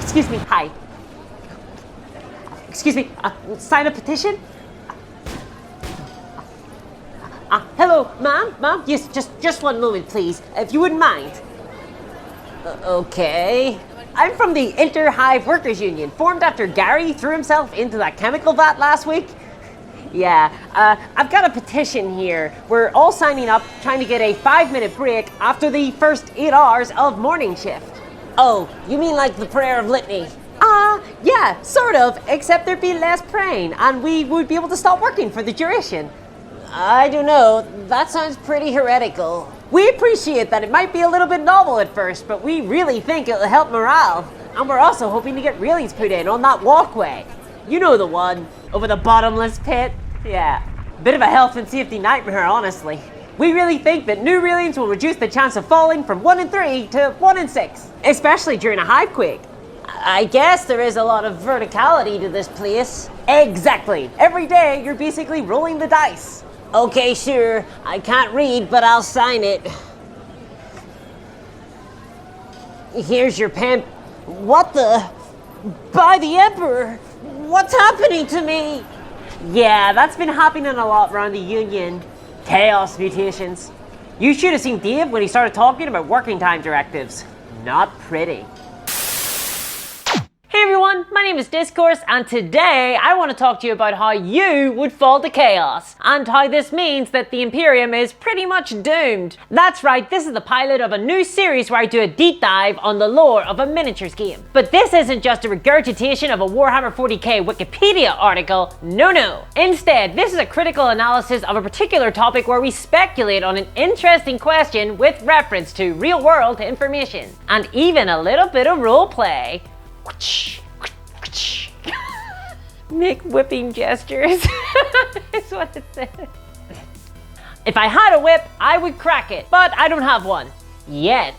Excuse me, hi. Excuse me, sign a petition? Hello, ma'am? Yes, just one moment, please, if you wouldn't mind. Okay. I'm from the Hive Workers Union, formed after Gary threw himself into that chemical vat last week. Yeah, I've got a petition here. We're all signing up, trying to get a 5-minute break after the first 8 hours of morning shift. Oh, you mean like the prayer of litany? Yeah, sort of, except there'd be less praying, and we would be able to stop working for the duration. I don't know, that sounds pretty heretical. We appreciate that it might be a little bit novel at first, but we really think it'll help morale. And we're also hoping to get railings put in on that walkway. You know the one, over the bottomless pit. Yeah, bit of a health and safety nightmare, honestly. We really think that new railings will reduce the chance of falling from 1 in 3 to 1 in 6, especially during a hivequake. I guess there is a lot of verticality to this place. Exactly. Every day, you're basically rolling the dice. Okay, sure. I can't read, but I'll sign it. Here's your pen. What the? By the Emperor! What's happening to me? Yeah, that's been happening a lot around the Union. Chaos mutations. You should have seen Dave when he started talking about working time directives. Not pretty. Hey everyone, my name is Discourse, and today I want to talk to you about how you would fall to chaos, and how this means that the Imperium is pretty much doomed. That's right, this is the pilot of a new series where I do a deep dive on the lore of a miniatures game. But this isn't just a regurgitation of a Warhammer 40k Wikipedia article, no. Instead, this is a critical analysis of a particular topic where we speculate on an interesting question with reference to real-world information, and even a little bit of roleplay. Make whipping gestures. Is what it says. If I had a whip, I would crack it, but I don't have one. Yet.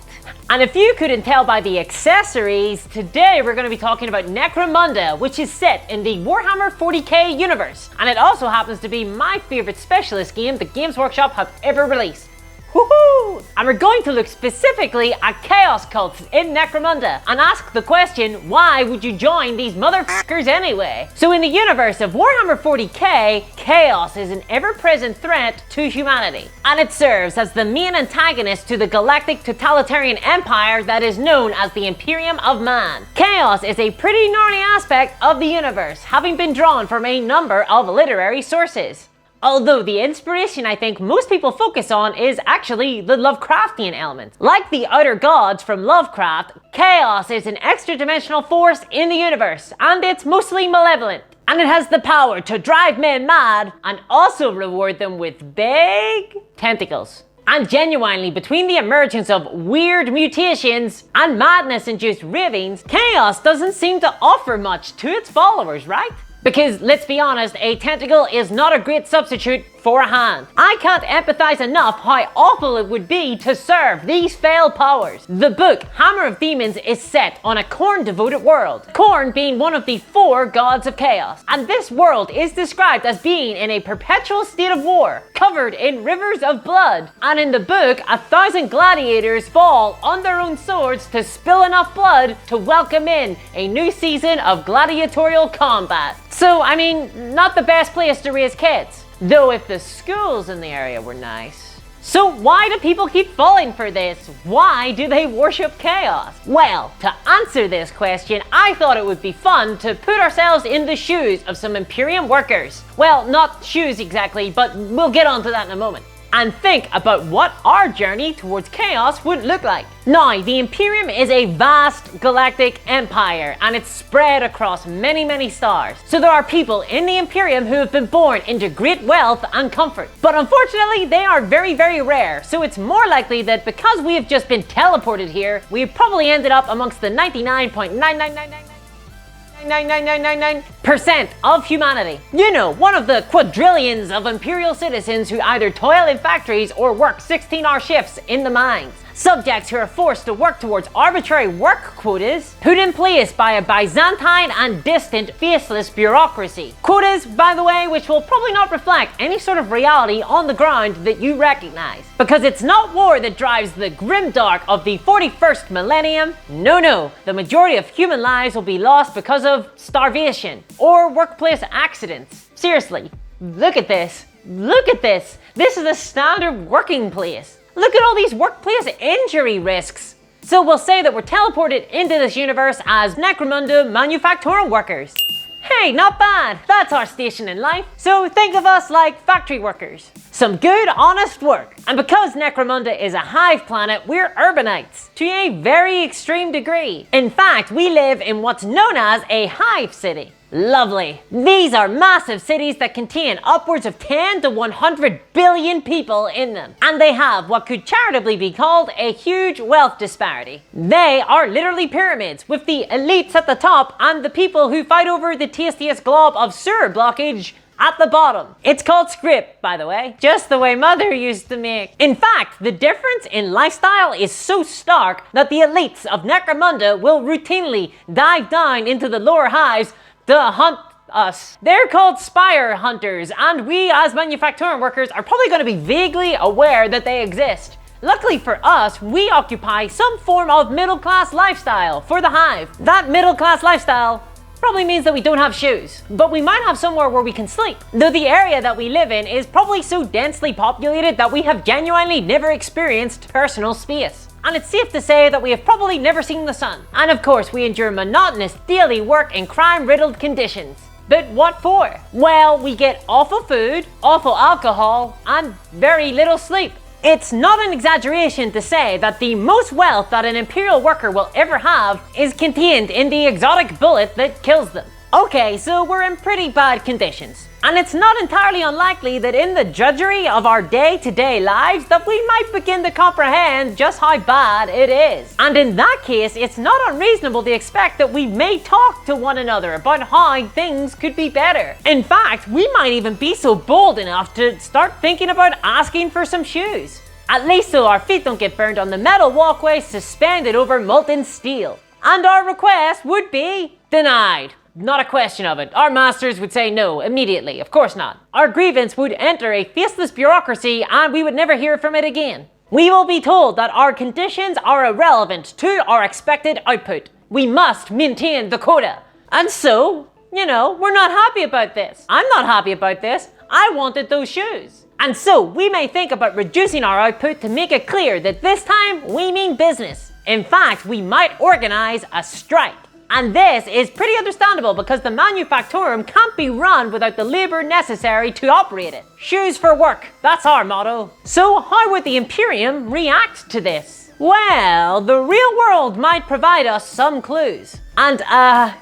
And if you couldn't tell by the accessories, today we're going to be talking about Necromunda, which is set in the Warhammer 40k universe. And it also happens to be my favorite specialist game that Games Workshop have ever released. Woohoo! And we're going to look specifically at chaos cults in Necromunda and ask the question, why would you join these motherfuckers anyway? So in the universe of Warhammer 40k, chaos is an ever-present threat to humanity, and it serves as the main antagonist to the galactic totalitarian empire that is known as the Imperium of Man. Chaos is a pretty gnarly aspect of the universe, having been drawn from a number of literary sources. Although the inspiration I think most people focus on is actually the Lovecraftian element. Like the outer gods from Lovecraft, chaos is an extra-dimensional force in the universe, and it's mostly malevolent. And it has the power to drive men mad and also reward them with big tentacles. And genuinely, between the emergence of weird mutations and madness-induced ravings, chaos doesn't seem to offer much to its followers, right? Because, let's be honest, a tentacle is not a great substitute for a hand. I can't empathize enough how awful it would be to serve these fell powers. The book Hammer of Demons is set on a Khorne-devoted world, Khorne being one of the 4 gods of chaos. And this world is described as being in a perpetual state of war, covered in rivers of blood. And in the book, 1,000 gladiators fall on their own swords to spill enough blood to welcome in a new season of gladiatorial combat. So, I mean, not the best place to raise kids. Though if the schools in the area were nice. So why do people keep falling for this? Why do they worship chaos? Well, to answer this question, I thought it would be fun to put ourselves in the shoes of some Imperium workers. Well, not shoes exactly, but we'll get onto that in a moment. And think about what our journey towards chaos would look like. Now, the Imperium is a vast galactic empire, and it's spread across many stars. So there are people in the Imperium who have been born into great wealth and comfort. But unfortunately, they are very rare, so it's more likely that because we have just been teleported here, we've probably ended up amongst the 99.99999% of humanity. You know, one of the quadrillions of Imperial citizens who either toil in factories or work 16-hour shifts in the mines. Subjects who are forced to work towards arbitrary work quotas put in place by a Byzantine and distant faceless bureaucracy. Quotas, by the way, which will probably not reflect any sort of reality on the ground that you recognize. Because it's not war that drives the grimdark of the 41st millennium. No, the majority of human lives will be lost because of starvation or workplace accidents. Seriously, look at this. Look at this. This is a standard working place. Look at all these workplace injury risks. So we'll say that we're teleported into this universe as Necromunda manufacturing workers. Hey, not bad. That's our station in life. So think of us like factory workers. Some good, honest work. And because Necromunda is a hive planet, we're urbanites to a very extreme degree. In fact, we live in what's known as a Hive City. Lovely. These are massive cities that contain upwards of 10 to 100 billion people in them. And they have what could charitably be called a huge wealth disparity. They are literally pyramids, with the elites at the top and the people who fight over the tastiest glob of sewer blockage at the bottom. It's called script, by the way, just the way Mother used to make. In fact, the difference in lifestyle is so stark that the elites of Necromunda will routinely dive down into the lower hives to hunt us. They're called spire hunters, and we as manufacturing workers are probably going to be vaguely aware that they exist. Luckily for us, we occupy some form of middle-class lifestyle for the hive. That middle-class lifestyle probably means that we don't have shoes, but we might have somewhere where we can sleep. Though the area that we live in is probably so densely populated that we have genuinely never experienced personal space. And it's safe to say that we have probably never seen the sun. And of course, we endure monotonous daily work in crime-riddled conditions. But what for? Well, we get awful food, awful alcohol, and very little sleep. It's not an exaggeration to say that the most wealth that an Imperial worker will ever have is contained in the exotic bullet that kills them. Okay, so we're in pretty bad conditions. And it's not entirely unlikely that in the drudgery of our day-to-day lives that we might begin to comprehend just how bad it is. And in that case, it's not unreasonable to expect that we may talk to one another about how things could be better. In fact, we might even be so bold enough to start thinking about asking for some shoes. At least so our feet don't get burned on the metal walkway suspended over molten steel. And our request would be denied. Not a question of it. Our masters would say no immediately. Of course not. Our grievance would enter a faceless bureaucracy and we would never hear from it again. We will be told that our conditions are irrelevant to our expected output. We must maintain the quota. And so, we're not happy about this. I'm not happy about this. I wanted those shoes. And so we may think about reducing our output to make it clear that this time we mean business. In fact, we might organize a strike. And this is pretty understandable because the manufactorum can't be run without the labour necessary to operate it. Shoes for work, that's our motto. So how would the Imperium react to this? Well, the real world might provide us some clues. And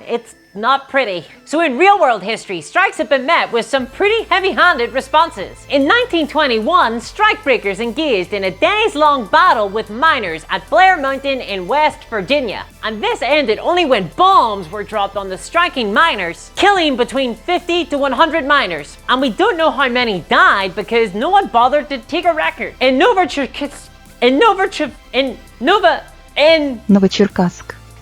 it's not pretty. So in real world history, strikes have been met with some pretty heavy-handed responses. In 1921, strikebreakers engaged in a days-long battle with miners at Blair Mountain in West Virginia. And this ended only when bombs were dropped on the striking miners, killing between 50 to 100 miners. And we don't know how many died because no one bothered to take a record. In Новочеркасск.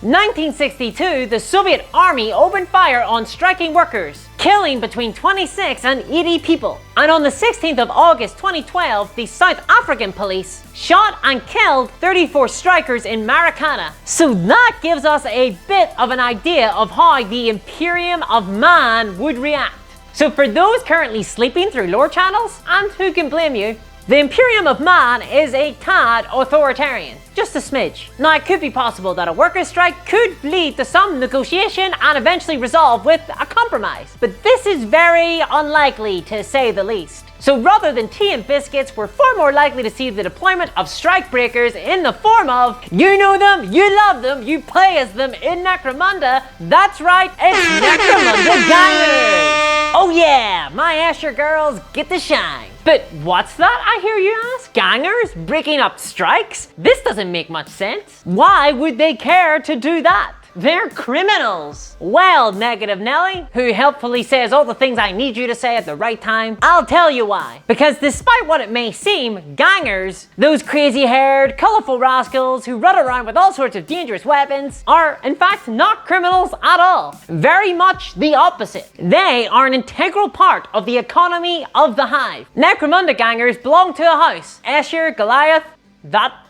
1962, the Soviet army opened fire on striking workers, killing between 26 and 80 people. And on the 16th of August 2012, the South African police shot and killed 34 strikers in Marikana. So that gives us a bit of an idea of how the Imperium of Man would react. So for those currently sleeping through lore channels, and who can blame you, the Imperium of Man is a tad authoritarian, just a smidge. Now it could be possible that a workers' strike could lead to some negotiation and eventually resolve with a compromise, but this is very unlikely to say the least. So rather than tea and biscuits, we're far more likely to see the deployment of strike breakers in the form of, you know them, you love them, you play as them in Necromunda. That's right, it's Necromunda Gangers! Oh yeah, my Asher girls get to shine. But what's that, I hear you ask? Gangers breaking up strikes? This doesn't make much sense. Why would they care to do that? They're criminals. Well, Negative Nelly, who helpfully says all the things I need you to say at the right time, I'll tell you why. Because despite what it may seem, gangers, those crazy-haired, colorful rascals who run around with all sorts of dangerous weapons, are in fact not criminals at all. Very much the opposite. They are an integral part of the economy of the Hive. Necromunda Gangers belong to a house. Escher, Goliath, that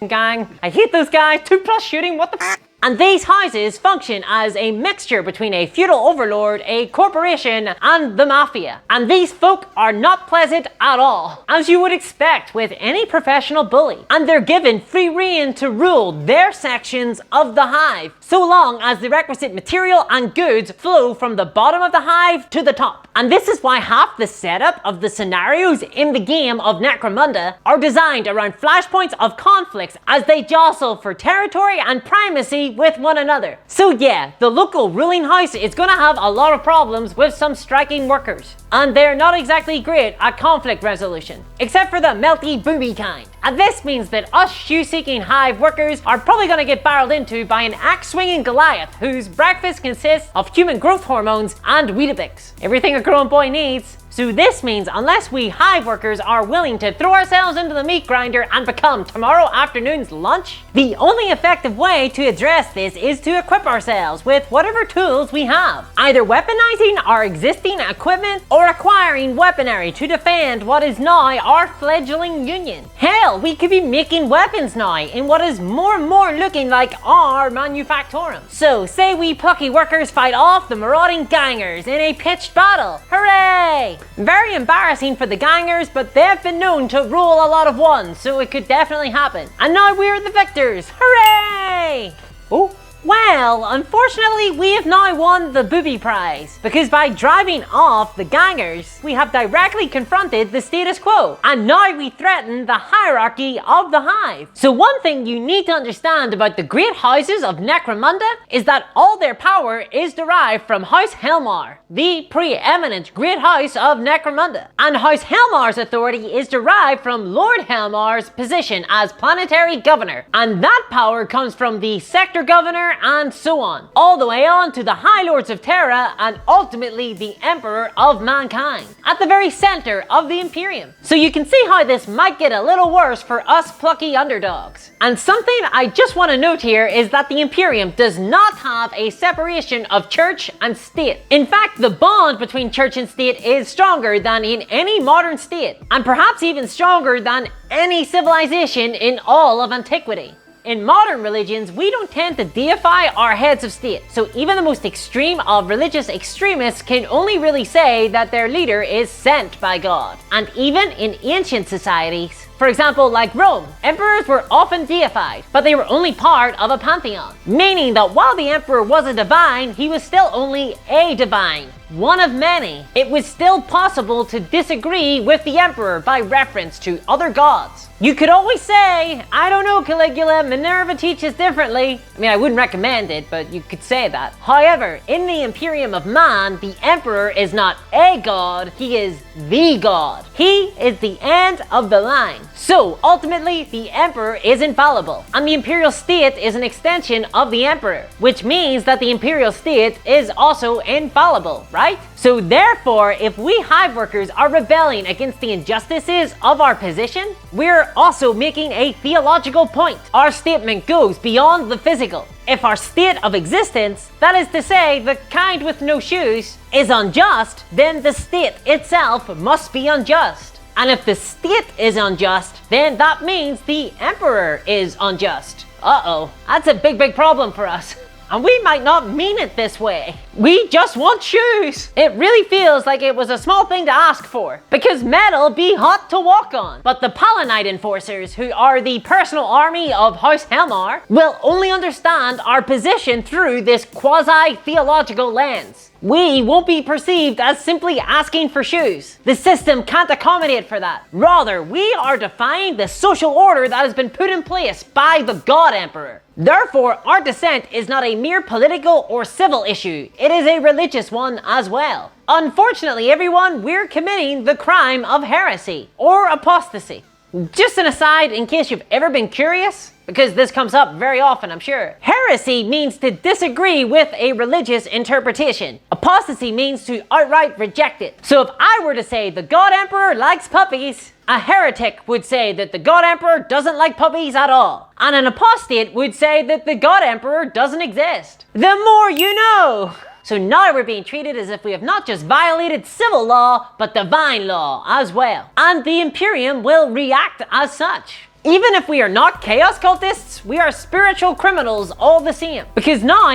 gang. I hate those guys. 2+ shooting, what the f? And these houses function as a mixture between a feudal overlord, a corporation, and the mafia. And these folk are not pleasant at all, as you would expect with any professional bully. And they're given free rein to rule their sections of the Hive, so long as the requisite material and goods flow from the bottom of the Hive to the top. And this is why half the setup of the scenarios in the game of Necromunda are designed around flashpoints of conflicts as they jostle for territory and primacy with one another. So yeah, the local ruling house is gonna have a lot of problems with some striking workers. And they're not exactly great at conflict resolution, except for the melty booby kind. And this means that us shoe-seeking Hive workers are probably gonna get barreled into by an axe-swinging Goliath whose breakfast consists of human growth hormones and Weetabix. Everything a grown boy needs. So this means unless we Hive workers are willing to throw ourselves into the meat grinder and become tomorrow afternoon's lunch, the only effective way to address this is to equip ourselves with whatever tools we have, either weaponizing our existing equipment or acquiring weaponry to defend what is now our fledgling union. Hell, we could be making weapons now in what is more and more looking like our manufactorum. So say we plucky workers fight off the marauding gangers in a pitched battle. Hooray! Very embarrassing for the gangers, but they've been known to rule a lot of ones, so it could definitely happen. And now we're the victors. Hooray! Oh. Well, unfortunately, we have now won the booby prize, because by driving off the gangers, we have directly confronted the status quo, and now we threaten the hierarchy of the Hive. So one thing you need to understand about the great houses of Necromunda is that all their power is derived from House Helmar, the preeminent great house of Necromunda. And House Helmar's authority is derived from Lord Helmar's position as planetary governor, and that power comes from the sector governor and so on, all the way on to the High Lords of Terra and ultimately the Emperor of Mankind, at the very center of the Imperium. So you can see how this might get a little worse for us plucky underdogs. And something I just want to note here is that the Imperium does not have a separation of church and state. In fact, the bond between church and state is stronger than in any modern state, and perhaps even stronger than any civilization in all of antiquity. In modern religions, we don't tend to deify our heads of state, so even the most extreme of religious extremists can only really say that their leader is sent by God. And even in ancient societies, for example, like Rome, emperors were often deified, but they were only part of a pantheon, meaning that while the emperor was a divine, he was still only a divine, one of many. It was still possible to disagree with the emperor by reference to other gods. You could always say, I don't know, Caligula, Minerva teaches differently. I mean, I wouldn't recommend it, but you could say that. However, in the Imperium of Man, the emperor is not a god, he is the god. He is the end of the line. So ultimately, the emperor is infallible, and the imperial state is an extension of the emperor, which means that the imperial state is also infallible, right? So therefore, if we Hive workers are rebelling against the injustices of our position, we're also making a theological point. Our statement goes beyond the physical. If our state of existence, that is to say, the kind with no shoes, is unjust, then the state itself must be unjust. And if the state is unjust, then that means the emperor is unjust. Uh-oh, that's a big problem for us. And we might not mean it this way. We just want shoes. It really feels like it was a small thing to ask for, because metal be hot to walk on. But the Palanite enforcers, who are the personal army of House Helmar, will only understand our position through this quasi-theological lens. We won't be perceived as simply asking for shoes. The system can't accommodate for that. Rather, we are defying the social order that has been put in place by the God Emperor. Therefore, our dissent is not a mere political or civil issue, it is a religious one as well. Unfortunately, everyone, we're committing the crime of heresy, or apostasy. Just an aside in case you've ever been curious, because this comes up very often, I'm sure. Heresy means to disagree with a religious interpretation. Apostasy means to outright reject it. So if I were to say the God Emperor likes puppies, a heretic would say that the God Emperor doesn't like puppies at all. And an apostate would say that the God Emperor doesn't exist. The more you know! So now we're being treated as if we have not just violated civil law, but divine law as well. And the Imperium will react as such. Even if we are not chaos cultists, we are spiritual criminals all the same. Because now,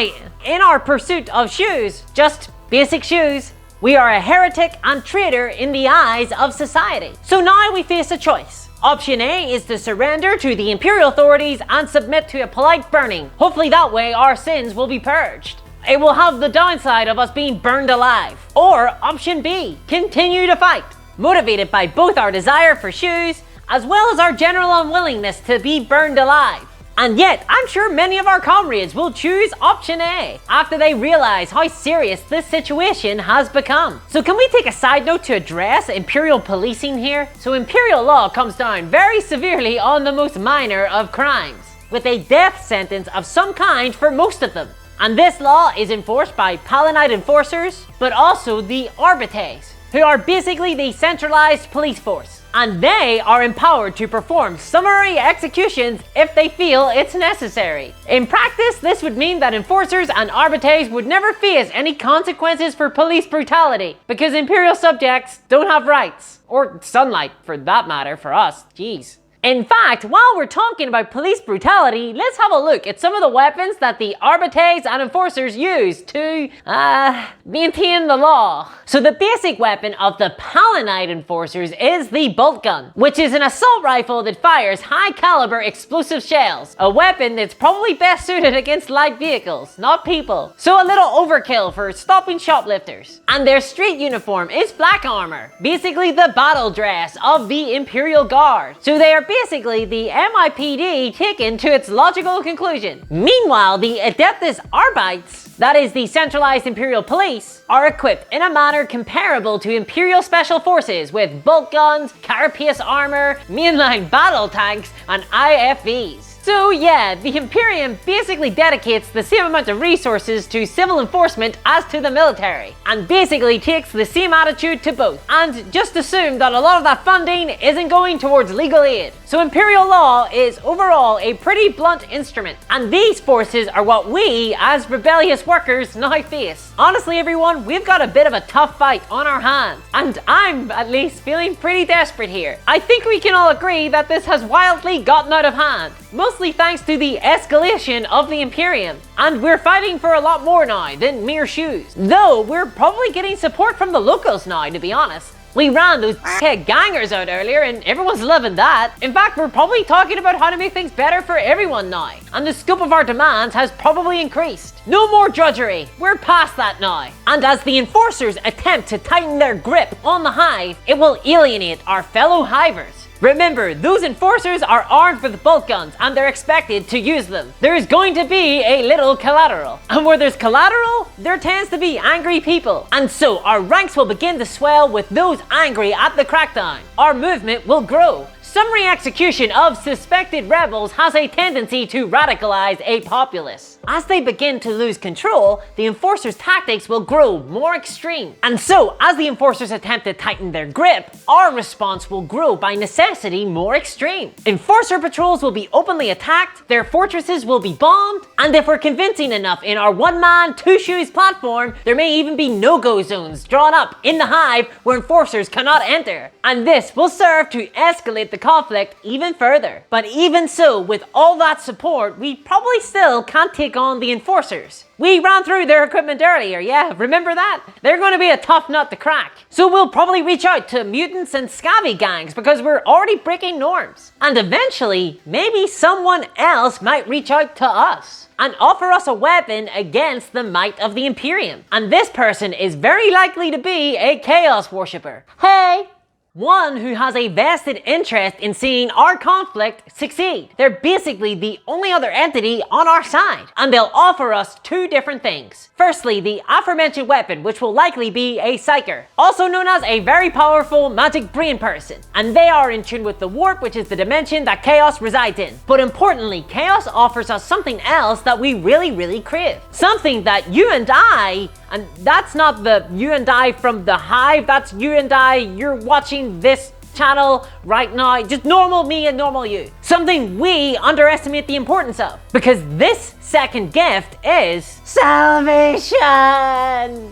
in our pursuit of shoes, just basic shoes, we are a heretic and traitor in the eyes of society. So now we face a choice. Option A is to surrender to the Imperial authorities and submit to a polite burning. Hopefully that way our sins will be purged. It will have the downside of us being burned alive. Or option B, continue to fight, motivated by both our desire for shoes as well as our general unwillingness to be burned alive. And yet, I'm sure many of our comrades will choose option A after they realize how serious this situation has become. So can we take a side note to address Imperial Policing here? So Imperial law comes down very severely on the most minor of crimes, with a death sentence of some kind for most of them. And this law is enforced by Palanite enforcers, but also the Arbites, who are basically the centralized police force. And they are empowered to perform summary executions if they feel it's necessary. In practice, this would mean that enforcers and arbitres would never face any consequences for police brutality, because Imperial subjects don't have rights. Or sunlight, for that matter, for us. Jeez. In fact, while we're talking about police brutality, let's have a look at some of the weapons that the arbitres and enforcers use to, maintain the law. So the basic weapon of the Palanite enforcers is the bolt gun, which is an assault rifle that fires high caliber explosive shells. A weapon that's probably best suited against light vehicles, not people. So a little overkill for stopping shoplifters. And their street uniform is black armor, basically the battle dress of the Imperial Guard. So they are basically the MIPD taken to its logical conclusion. Meanwhile, the Adeptus Arbites, that is the centralized Imperial Police, are equipped in a manner comparable to Imperial Special Forces with bolt guns, carapace armor, mainline battle tanks, and IFVs. So yeah, the Imperium basically dedicates the same amount of resources to civil enforcement as to the military, and basically takes the same attitude to both, and just assume that a lot of that funding isn't going towards legal aid. So Imperial law is overall a pretty blunt instrument, and these forces are what we, as rebellious workers, now face. Honestly everyone, we've got a bit of a tough fight on our hands, and I'm at least feeling pretty desperate here. I think we can all agree that this has wildly gotten out of hand, mostly thanks to the escalation of the Imperium, and we're fighting for a lot more now than mere shoes. Though we're probably getting support from the locals now, to be honest. We ran those gangers out earlier and everyone's loving that. In fact, we're probably talking about how to make things better for everyone now, and the scope of our demands has probably increased. No more drudgery, we're past that now. And as the enforcers attempt to tighten their grip on the Hive, it will alienate our fellow Hivers. Remember, those enforcers are armed with bolt guns and they're expected to use them. There's going to be a little collateral. And where there's collateral, there tends to be angry people. And so our ranks will begin to swell with those angry at the crackdown. Our movement will grow. Summary execution of suspected rebels has a tendency to radicalize a populace. As they begin to lose control, the enforcers' tactics will grow more extreme. And so, as the enforcers attempt to tighten their grip, our response will grow by necessity more extreme. Enforcer patrols will be openly attacked, their fortresses will be bombed, and if we're convincing enough in our one-man, two-shoes platform, there may even be no-go zones drawn up in the Hive where enforcers cannot enter. And this will serve to escalate the conflict even further. But even so, with all that support, we probably still can't take on the enforcers. We ran through their equipment earlier, yeah, remember that? They're going to be a tough nut to crack. So we'll probably reach out to mutants and scabby gangs because we're already breaking norms. And eventually, maybe someone else might reach out to us and offer us a weapon against the might of the Imperium. And this person is very likely to be a Chaos Worshipper. Hey! One who has a vested interest in seeing our conflict succeed. They're basically the only other entity on our side, and they'll offer us two different things. Firstly, the aforementioned weapon, which will likely be a Psyker, also known as a very powerful magic brain person, and they are in tune with the warp, which is the dimension that Chaos resides in. But importantly, Chaos offers us something else that we really crave. Something that you and I, and that's not the you and I from the Hive, that's you and I, you're watching this channel right now, just normal me and normal you. Something we underestimate the importance of, because this second gift is salvation.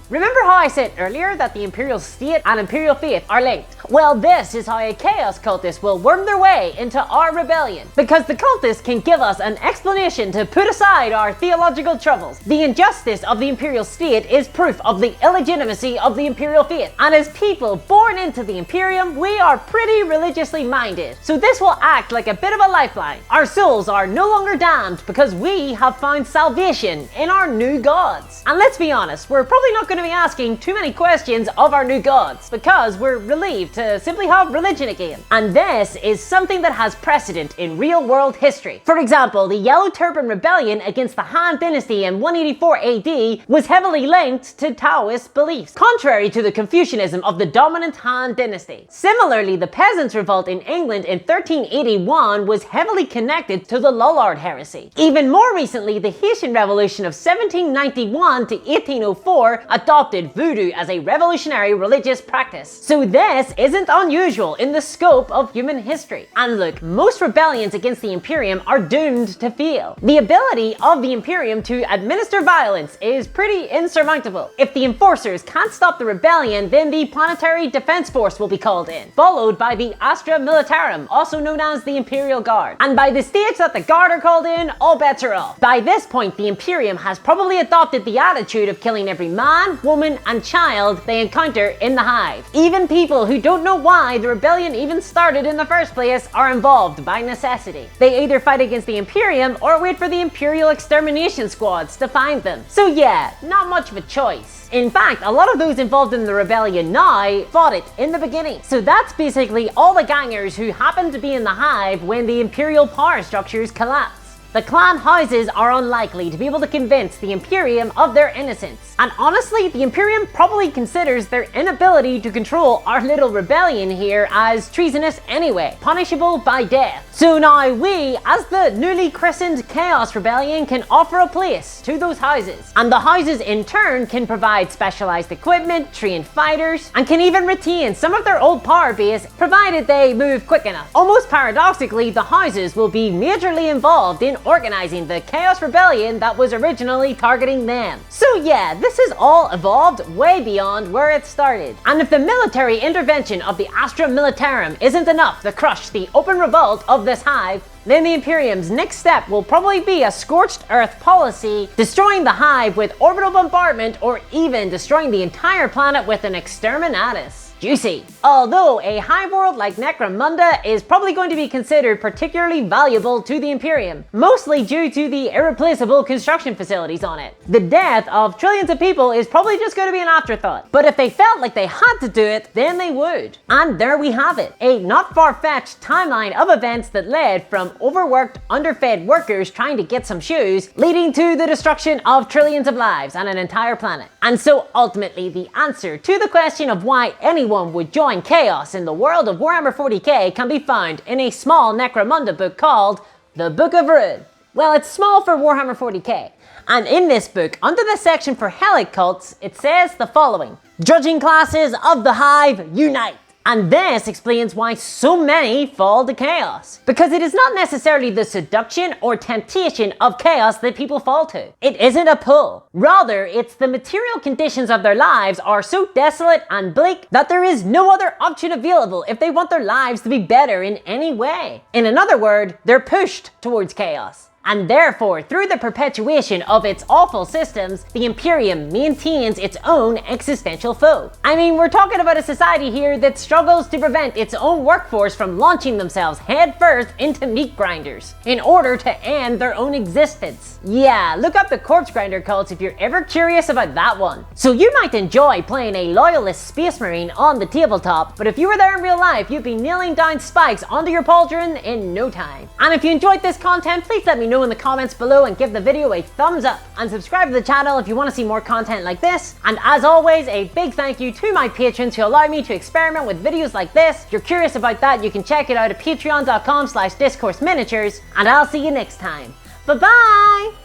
Remember how I said earlier that the Imperial State and Imperial Faith are linked? Well, this is how a Chaos cultist will worm their way into our rebellion, because the cultist can give us an explanation to put aside our theological troubles. The injustice of the Imperial State is proof of the illegitimacy of the Imperial Faith, and as people born into the Imperium, we are pretty religiously minded. So this will act like a bit of a lifeline. Our souls are no longer damned because we have found salvation in our new gods. And let's be honest, we're probably not going to be asking too many questions of our new gods, because we're relieved to simply have religion again. And this is something that has precedent in real world history. For example, the Yellow Turban Rebellion against the Han Dynasty in 184 AD was heavily linked to Taoist beliefs, contrary to the Confucianism of the dominant Han Dynasty. Similarly, the Peasants' Revolt in England in 1381 was heavily connected to the Lollard heresy. Even more recently, the Haitian Revolution of 1791 to 1804 adopted voodoo as a revolutionary religious practice. So this isn't unusual in the scope of human history. And look, most rebellions against the Imperium are doomed to fail. The ability of the Imperium to administer violence is pretty insurmountable. If the enforcers can't stop the rebellion, then the Planetary Defense Force will be called in, followed by the Astra Militarum, also known as the Imperial Guard. And by the stage that the Guard are called in, all bets are off. By this point, the Imperium has probably adopted the attitude of killing every man, woman, and child they encounter in the Hive. Even people who don't know why the rebellion even started in the first place are involved by necessity. They either fight against the Imperium or wait for the Imperial extermination squads to find them. So yeah, not much of a choice. In fact, a lot of those involved in the rebellion now fought it in the beginning. So that's basically all the gangers who happened to be in the Hive when the Imperial power structures collapsed. The clan houses are unlikely to be able to convince the Imperium of their innocence. And honestly, the Imperium probably considers their inability to control our little rebellion here as treasonous anyway, punishable by death. So now we, as the newly christened Chaos Rebellion, can offer a place to those houses. And the houses in turn can provide specialized equipment, trained fighters, and can even retain some of their old power base provided they move quick enough. Almost paradoxically, the houses will be majorly involved in organizing the Chaos Rebellion that was originally targeting them. So yeah, this has all evolved way beyond where it started. And if the military intervention of the Astra Militarum isn't enough to crush the open revolt of this Hive, then the Imperium's next step will probably be a scorched earth policy, destroying the Hive with orbital bombardment, or even destroying the entire planet with an exterminatus. Juicy. Although a hive world like Necromunda is probably going to be considered particularly valuable to the Imperium, mostly due to the irreplaceable construction facilities on it. The death of trillions of people is probably just going to be an afterthought, but if they felt like they had to do it, then they would. And there we have it, a not far-fetched timeline of events that led from overworked, underfed workers trying to get some shoes, leading to the destruction of trillions of lives and an entire planet. And so ultimately the answer to the question of why anyone would join Chaos in the world of Warhammer 40k can be found in a small Necromunda book called The Book of Ruin. Well, it's small for Warhammer 40k. And in this book, under the section for Helic cults, it says the following: Judging classes of the Hive, unite! And this explains why so many fall to Chaos. Because it is not necessarily the seduction or temptation of Chaos that people fall to. It isn't a pull. Rather, it's the material conditions of their lives are so desolate and bleak that there is no other option available if they want their lives to be better in any way. In another word, they're pushed towards Chaos. And therefore, through the perpetuation of its awful systems, the Imperium maintains its own existential foe. I mean, we're talking about a society here that struggles to prevent its own workforce from launching themselves headfirst into meat grinders in order to end their own existence. Yeah, look up the corpse grinder cults if you're ever curious about that one. So you might enjoy playing a loyalist space marine on the tabletop, but if you were there in real life, you'd be nailing down spikes onto your pauldron in no time. And if you enjoyed this content, please let me know in the comments below and give the video a thumbs up, and subscribe to the channel if you want to see more content like this. And as always, a big thank you to my patrons who allow me to experiment with videos like this. If you're curious about that, you can check it out at patreon.com/discoursminiatures, and I'll see you next time. Bye bye!